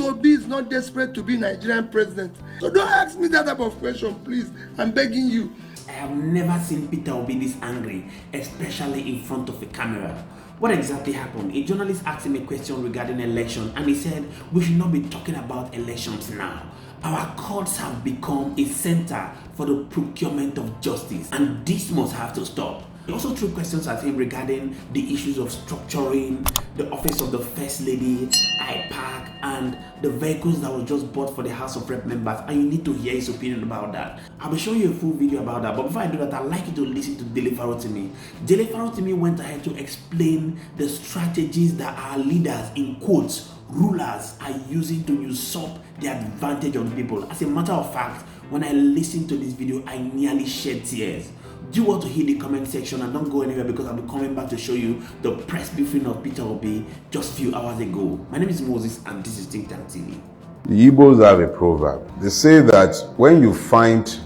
Peter Obi is not desperate to be Nigerian president. So don't ask me that type of question, please. I'm begging you. I have never seen Peter Obi this angry, especially in front of a camera. What exactly happened? A journalist asked him a question regarding election and he said, we should not be talking about elections now. Our courts have become a center for the procurement of justice and this must have to stop. He also threw questions at him regarding the issues of structuring, the office of the First Lady, IPAC, and the vehicles that was just bought for the House of Rep members, and you need to hear his opinion about that. I'll be showing you a full video about that, but before I do that, I'd like you to listen to DELE Farotimi. DELE Farotimi went ahead to explain the strategies that our leaders, in quotes, rulers, are using to usurp the advantage of the people. As a matter of fact, when I listened to this video, I nearly shed tears. Do want to hit the comment section and don't go anywhere because I'll be coming back to show you the press briefing of Peter Obi just a few hours ago. My name is Moses and this is Think Tank TV. The Igbos have a proverb. They say that when you find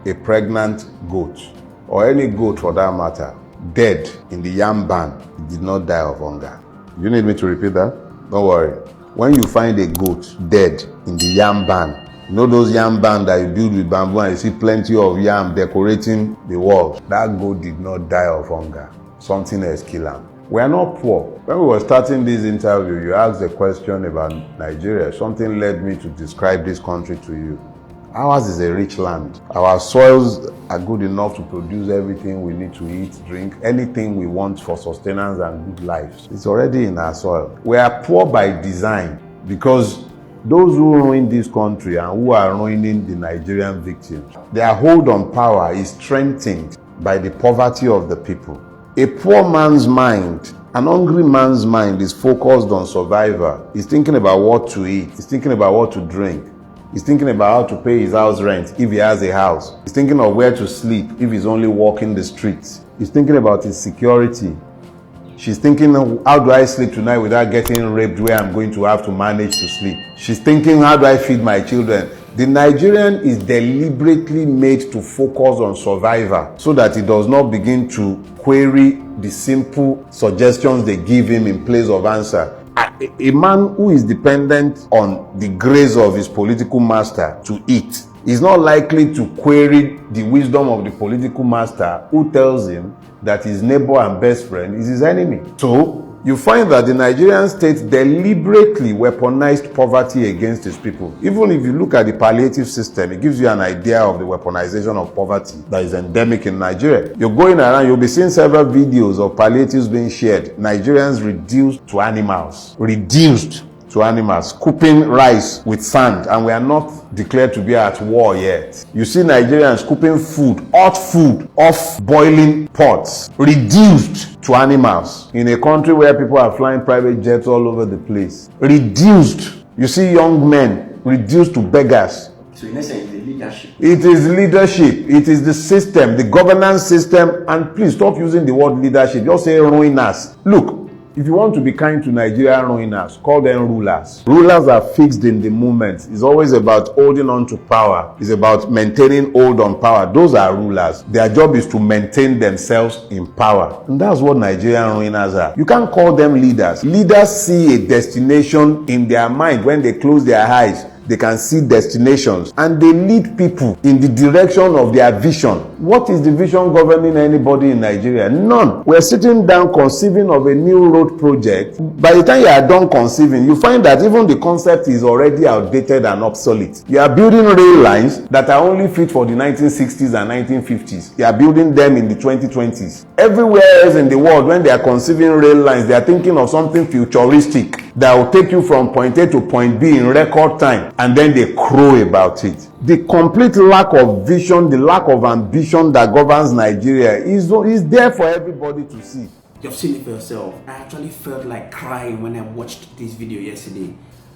a pregnant goat, or any goat for that matter, dead in the yam barn, it did not die of hunger. You need me to repeat that? Don't worry. When you find a goat dead in the yam barn, you know those yam barn that you build with bamboo and you see plenty of yam decorating the walls? That goat did not die of hunger. Something else killed him. We are not poor. When we were starting this interview, you asked a question about Nigeria. Something led me to describe this country to you. Ours is a rich land. Our soils are good enough to produce everything we need to eat, drink, anything we want for sustenance and good lives. It's already in our soil. We are poor by design because those who ruin this country and who are ruining the Nigerian victims, their hold on power is strengthened by the poverty of the people. A poor man's mind, an hungry man's mind is focused on survival. He's thinking about what to eat. He's thinking about what to drink. He's thinking about how to pay his house rent if he has a house. He's thinking of where to sleep if he's only walking the streets. He's thinking about his security. She's thinking, how do I sleep tonight without getting raped where I'm going to have to manage to sleep? She's thinking, how do I feed my children? The Nigerian is deliberately made to focus on survival so that he does not begin to query the simple suggestions they give him in place of answer. A man who is dependent on the grace of his political master to eat is not likely to query the wisdom of the political master who tells him that his neighbor and best friend is his enemy. So, you find that the Nigerian state deliberately weaponized poverty against its people. Even if you look at the palliative system, it gives you an idea of the weaponization of poverty that is endemic in Nigeria. You're going around, you'll be seeing several videos of palliatives being shared. Nigerians reduced to animals. Reduced to animals, scooping rice with sand, and we are not declared to be at war yet. You see Nigerians scooping food, hot food, off boiling pots, reduced to animals in a country where people are flying private jets all over the place. Reduced. You see young men reduced to beggars. So in essence, it's the leadership. It is leadership. It is the system, the governance system, and please stop using the word leadership. Just say ruiners. Look, if you want to be kind to Nigerian ruiners, call them rulers. Rulers are fixed in the moment. It's always about holding on to power. It's about maintaining hold on power. Those are rulers. Their job is to maintain themselves in power. And that's what Nigerian ruiners are. You can't call them leaders. Leaders see a destination in their mind. When they close their eyes, they can see destinations and they lead people in the direction of their vision. What is the vision governing anybody in Nigeria? None. We're sitting down conceiving of a new road project. By the time you are done conceiving, you find that even the concept is already outdated and obsolete. You are building rail lines that are only fit for the 1960s and 1950s. You are building them in the 2020s. Everywhere else in the world, when they are conceiving rail lines, they are thinking of something futuristic that will take you from point A to point B in record time, and then they crow about it. The complete lack of vision, the lack of ambition that governs Nigeria is there for everybody to see. You've seen it for yourself. I actually felt like crying when I watched this video yesterday.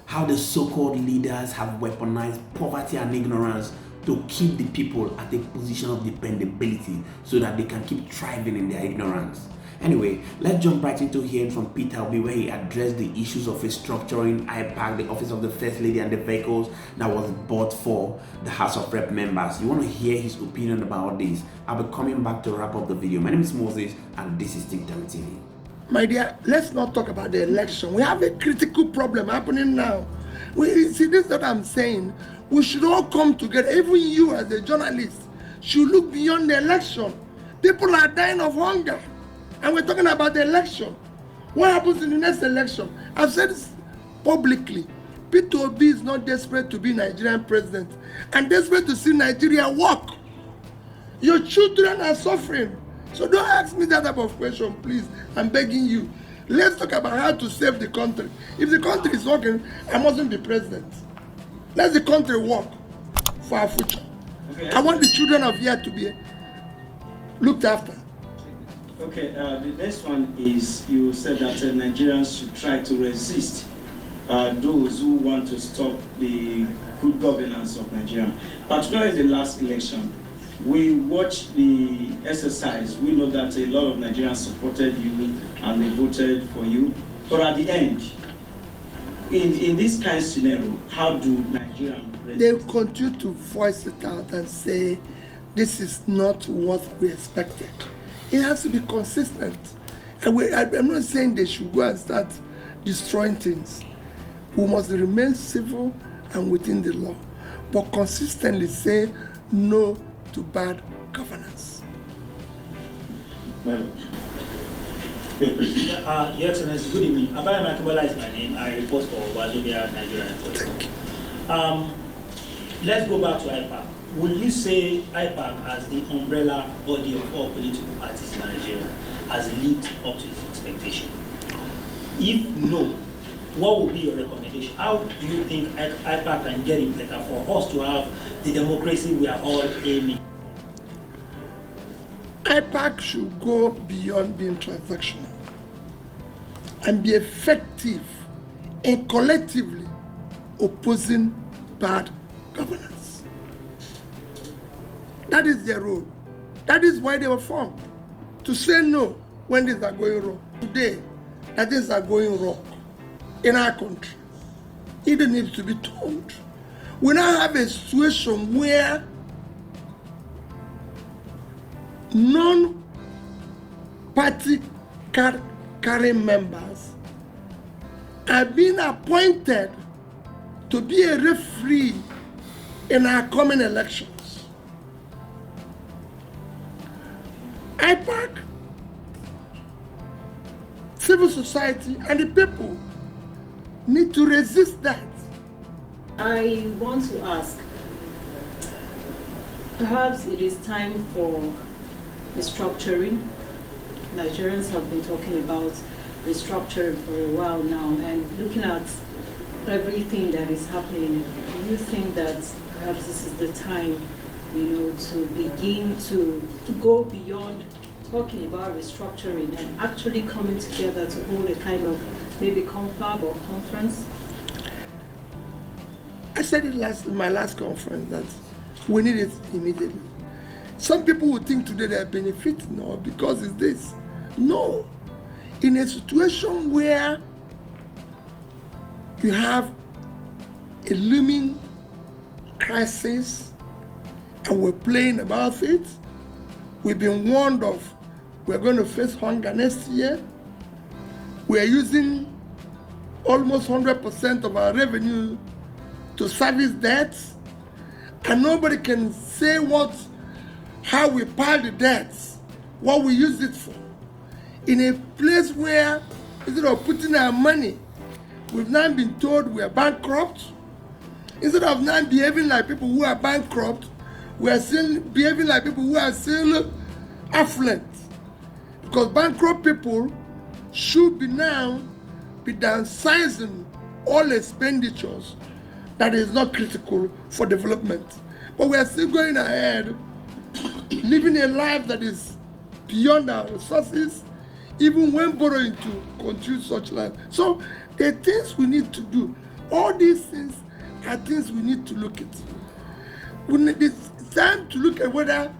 How the so-called leaders have weaponized poverty and ignorance to keep the people at a position of dependability so that they can keep thriving in their ignorance. Anyway, let's jump right into hearing from Peter Obi, where he addressed the issues of restructuring IPAC, the office of the First Lady, and the vehicles that was bought for the House of Rep members. You want to hear his opinion about this? I'll be coming back to wrap up the video. My name is Moses, and this is Think Tank TV. My dear, let's not talk about the election. We have a critical problem happening now. See, this is what I'm saying. We should all come together. Even you as a journalist should look beyond the election. People are dying of hunger. And we're talking about the election. What happens in the next election? I've said this publicly. Peter Obi is not desperate to be Nigerian president and desperate to see Nigeria work. Your children are suffering. So don't ask me that type of question, please. I'm begging you. Let's talk about how to save the country. If the country is working, I mustn't be president. Let the country work for our future. Okay, I want the children of here to be looked after. Okay, the next one is you said that Nigerians should try to resist those who want to stop the good governance of Nigeria. Particularly the last election, we watched the exercise. We know that a lot of Nigerians supported you and they voted for you. But at the end, in this kind of scenario, how do Nigerians... They continue to voice it out and say, this is not what we expected. It has to be consistent. And I'm not saying they should go and start destroying things. We must remain civil and within the law, but consistently say no to bad governance. Your Excellency, good evening. Abaya Makibola is my name. I report for Wazobia, Nigeria. Thank you. Let's go back to IPAC. Will you say IPAC as the umbrella body of all political parties in Nigeria has lived up to its expectation? If no, what would be your recommendation? How do you think IPAC can get it better for us to have the democracy we are all aiming? IPAC should go beyond being transactional and be effective in collectively opposing bad governance. That is their role. That is why they were formed, to say no when things are going wrong. Today, that things are going wrong in our country, it needs to be told. We now have a situation where non-party carrying members are being appointed to be a referee in our coming elections. IPAC, civil society, and the people need to resist that. I want to ask, perhaps it is time for restructuring. Nigerians have been talking about restructuring for a while now, and looking at everything that is happening, do you think that perhaps this is the time, to begin to go beyond talking about restructuring and actually coming together to hold a kind of maybe confab or conference? I said it in my last conference that we need it immediately. Some people would think today they are benefiting or because it's this. No. In a situation where you have a looming crisis and we're playing about it, we've been warned of we're going to face hunger next year. We're using almost 100% of our revenue to service debts, and nobody can say how we pile the debts, what we use it for. In a place where, instead of putting our money, we've now been told we are bankrupt. Instead of now behaving like people who are bankrupt, we are still behaving like people who are still affluent. Because bankrupt people should be now be downsizing all expenditures that is not critical for development. But we are still going ahead, living a life that is beyond our resources, even when borrowing to continue such life. So there are things we need to do. All these things are things we need to look at. It's time to look at whether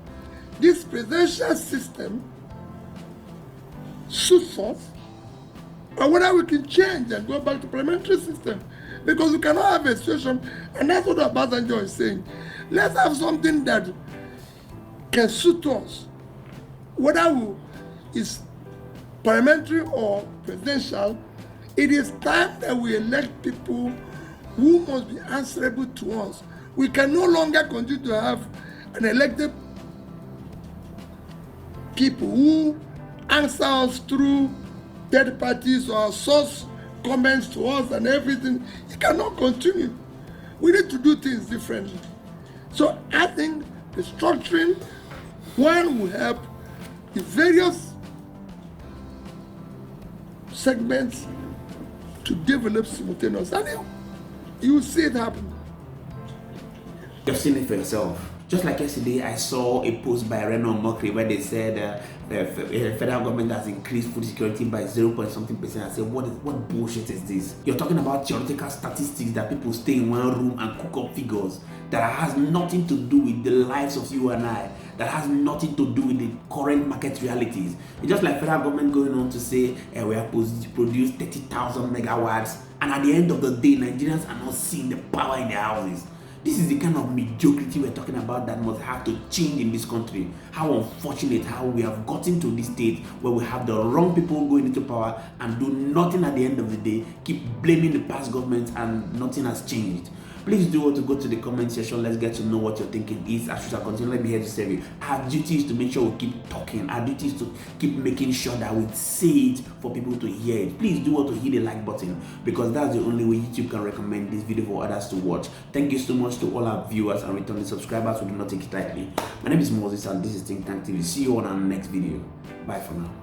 this presidential system suits us, or whether we can change and go back to parliamentary system. Because we cannot have a situation, and that's what Obasanjo is saying. Let's have something that can suit us. Whether it's parliamentary or presidential, it is time that we elect people who must be answerable to us. We can no longer continue to have an elected people who answer us through third parties or source comments to us and everything. It cannot continue. We need to do things differently. So I think restructuring, one, will help the various segments to develop simultaneously. And you will see it happen. You've seen it for yourself. Just like yesterday, I saw a post by Reno Mokri where they said the federal government has increased food security by 0.something%. I said, what bullshit is this? You're talking about theoretical statistics that people stay in one room and cook up figures that has nothing to do with the lives of you and I, that has nothing to do with the current market realities. It's just like federal government going on to say we have produced 30,000 megawatts, and at the end of the day, Nigerians are not seeing the power in their houses. This is the kind of mediocrity we're talking about that must have to change in this country. How unfortunate how we have gotten to this state where we have the wrong people going into power and do nothing at the end of the day, keep blaming the past government, and nothing has changed. Please do want to go to the comment section. Let's get to know what your thinking is. As we shall continually be here to serve you. Our duty is to make sure we keep talking. Our duty is to keep making sure that we say it for people to hear it. Please do want to hit the like button, because that's the only way YouTube can recommend this video for others to watch. Thank you so much to all our viewers and returning subscribers. We do not take it lightly. My name is Moses and this is Think Tank TV. See you on our next video. Bye for now.